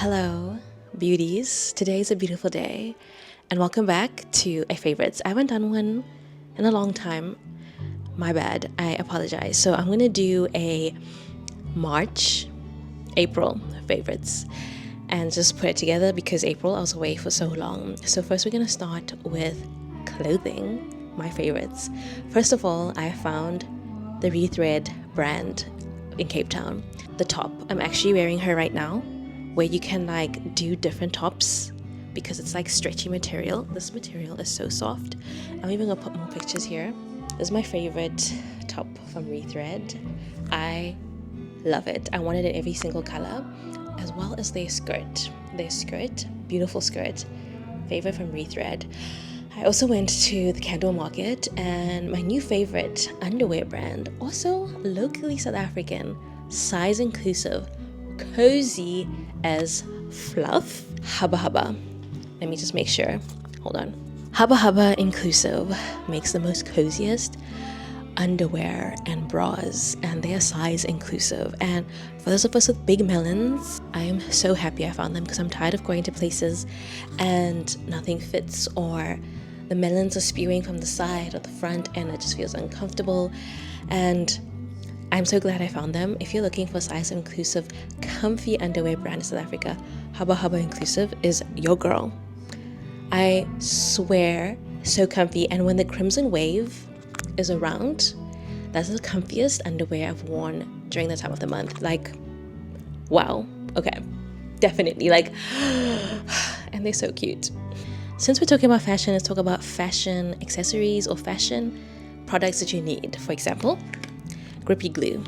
Hello, beauties. Today is a beautiful day, and welcome back to a favorites. I haven't done one in a long time. My bad. I apologize. So I'm gonna do a March, April favorites, and just put it together because April I was away for so long. So first we're gonna start with clothing, my favorites. First of all, I found the Rethread brand in Cape Town. The top, I'm actually wearing her right now, where you can like do different tops because it's like stretchy material. This material is so soft. I'm even gonna put more pictures here. This is my favorite top from Rethread. I love it. I wanted it every single color, as well as their skirt. Beautiful skirt, favorite from Rethread. I also went to the candle market, and my new favorite underwear brand, also locally South African, size inclusive, cozy as fluff, Hubba Hubba. Let me just make sure. Hold on. Hubba Hubba inclusive makes the most coziest underwear and bras, and they are size inclusive. And for those of us with big melons, I am so happy I found them because I'm tired of going to places and nothing fits, or the melons are spewing from the side or the front and it just feels uncomfortable. And I'm so glad I found them. If you're looking for size inclusive, comfy underwear brand in South Africa, Hubba Hubba Inclusive is your girl. I swear, so comfy. And when the crimson wave is around, that's the comfiest underwear I've worn during the time of the month. Like, wow. Okay, definitely. Like, and they're so cute. Since we're talking about fashion, let's talk about fashion accessories or fashion products that you need. For example, Grippy Glue.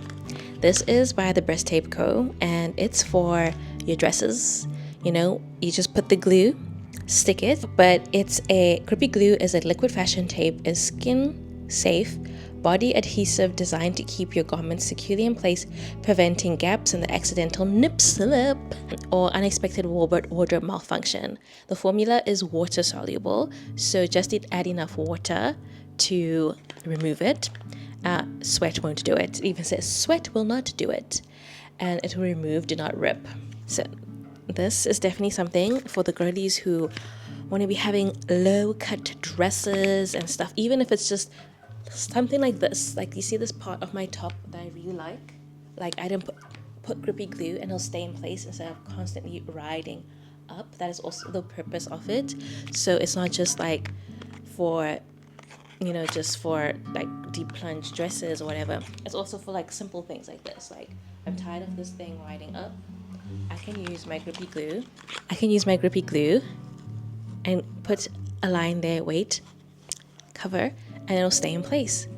This is by the Breast Tape Co. and it's for your dresses. You know, you just put the glue, stick it, but Grippy Glue is a liquid fashion tape, is skin safe, body adhesive designed to keep your garments securely in place, preventing gaps in the accidental nip slip or unexpected wardrobe malfunction. The formula is water soluble, so just add enough water to remove it. Sweat won't do it. It even says sweat will not do it, and it will remove, do not rip. So this is definitely something for the girlies who want to be having low cut dresses and stuff, even if it's just something like this. Like, you see this part of my top that I really like I didn't put Grippy Glue and it'll stay in place instead of constantly riding up. That is also the purpose of it. So it's not just like for, you know, just for like deep plunge dresses or whatever. It's also for like simple things like this. Like, I'm tired of this thing riding up. I can use my Grippy Glue and put a line there, wait, cover, and it'll stay in place.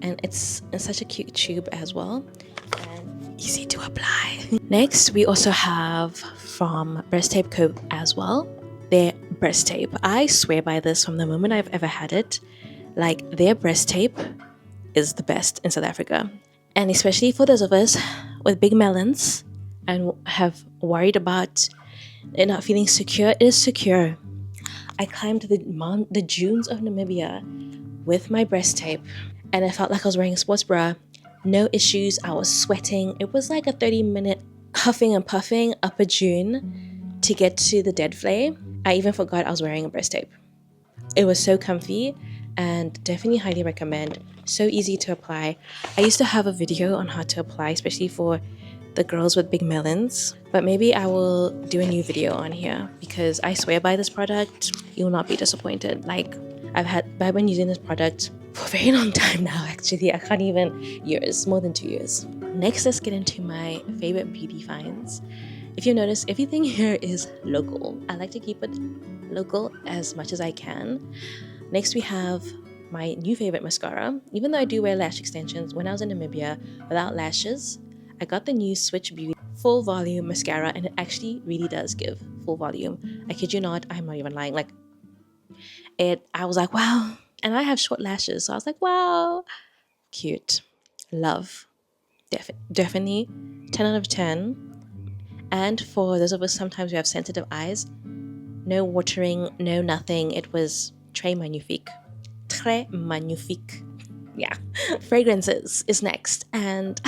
And it's in such a cute tube as well, and easy to apply. Next, we also have from Breast Tape Co. as well, their breast tape. I swear by this from the moment I've ever had it. Like, their breast tape is the best in South Africa. And especially for those of us with big melons and have worried about it not feeling secure, it is secure. I climbed the dunes of Namibia with my breast tape, and I felt like I was wearing a sports bra. No issues. I was sweating. It was like a 30-minute huffing and puffing up a dune to get to the dead flame. I even forgot I was wearing a breast tape. It was so comfy, and definitely highly recommend. So easy to apply. I used to have a video on how to apply, especially for the girls with big melons, but maybe I will do a new video on here because I swear by this product, you will not be disappointed. Like, I've been using this product for a very long time now. Actually, I can't even, years, more than 2 years. Next, let's get into my favorite beauty finds. If you notice, everything here is local. I like to keep it local as much as I can. Next, we have my new favorite mascara. Even though I do wear lash extensions, when I was in Namibia without lashes, I got the new Swiitch Beauty full volume mascara, and it actually really does give full volume. I kid you not, I'm not even lying. Like, I was like, wow. And I have short lashes, so I was like, wow, cute, love, definitely 10 out of 10. And for those of us sometimes who have sensitive eyes, no watering, no nothing. It was très magnifique. Yeah. Fragrances is next, and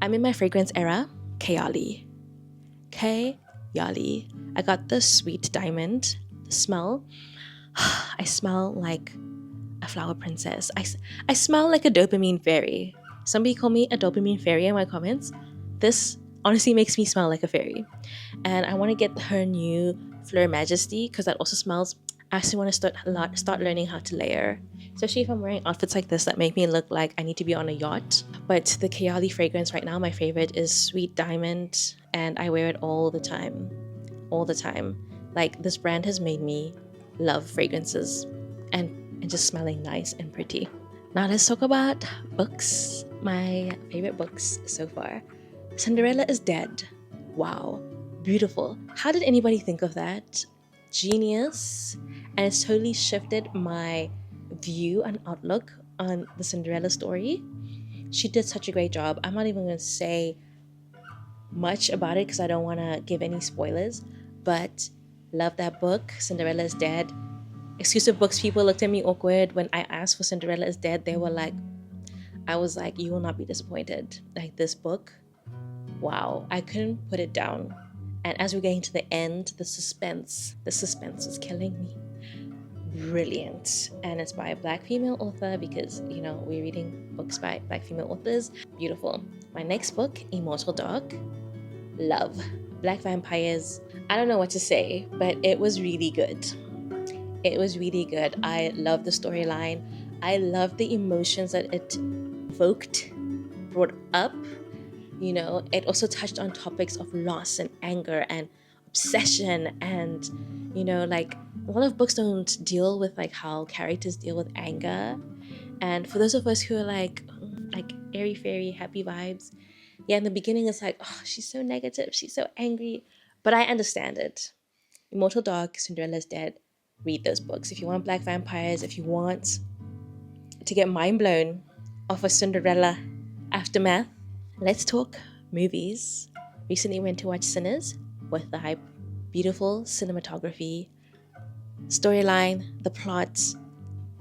I'm in my fragrance era. Kayali. Yali. I got the Sweet Diamond. The smell, I smell like a flower princess. I smell like a dopamine fairy. Somebody call me a dopamine fairy in my comments. This honestly makes me smell like a fairy. And I want to get her new Fleur Majesty because that also smells. I actually want to start learning how to layer, especially if I'm wearing outfits like this that make me look like I need to be on a yacht. But the Kayali fragrance right now, my favorite is Sweet Diamond, and I wear it all the time. All the time. Like, this brand has made me love fragrances and just smelling nice and pretty. Now let's talk about books. My favorite books so far. Cinderella is Dead. Wow. Beautiful. How did anybody think of that? Genius. And it's totally shifted my view and outlook on the Cinderella story. She did such a great job. I'm not even going to say much about it because I don't want to give any spoilers, but love that book. Cinderella is Dead. Exclusive Books people looked at me awkward when I asked for Cinderella is Dead. They were like, I was like, you will not be disappointed. Like, this book, wow, I couldn't put it down. And as we're getting to the end, the suspense is killing me. Brilliant. And it's by a Black female author because, you know, we're reading books by Black female authors. Beautiful. My next book, Immortal Dark. Love. Black vampires. I don't know what to say, but it was really good. It was really good. I love the storyline. I love the emotions that it evoked, brought up. You know, it also touched on topics of loss and anger and obsession, and, you know, like, a lot of books don't deal with like how characters deal with anger. And for those of us who are like airy fairy happy vibes, yeah, in the beginning it's like, oh, she's so negative, she's so angry, but I understand it. Immortal Dark, Cinderella's Dead. Read those books if you want Black vampires, if you want to get mind blown off a Cinderella aftermath. Let's talk movies. Recently went to watch Sinners. Worth the hype. Beautiful cinematography, storyline, the plot,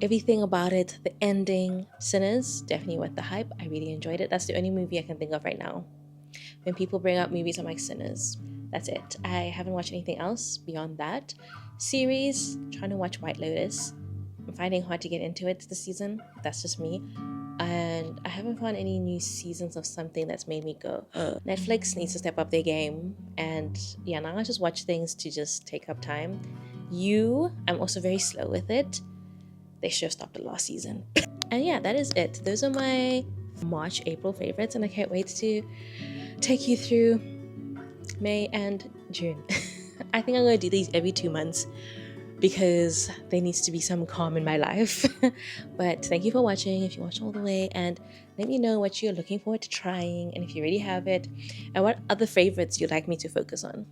everything about it, the ending. Sinners, definitely worth the hype. I really enjoyed it. That's the only movie I can think of right now. When people bring up movies, I'm like, Sinners. That's it. I haven't watched anything else beyond that. Series, trying to watch White Lotus. I'm finding it hard to get into it this season. That's just me. And I haven't found any new seasons of something that's made me go, ugh. Netflix needs to step up their game. And yeah, now I just watch things to just take up time. I'm also very slow with it. They should have stopped it last season. And yeah, that is it. Those are my March, April favorites, and I can't wait to take you through May and June. I think I'm going to do these every 2 months because there needs to be some calm in my life. But thank you for watching, if you watched all the way, and let me know what you're looking forward to trying, and if you already have it, and what other favorites you'd like me to focus on.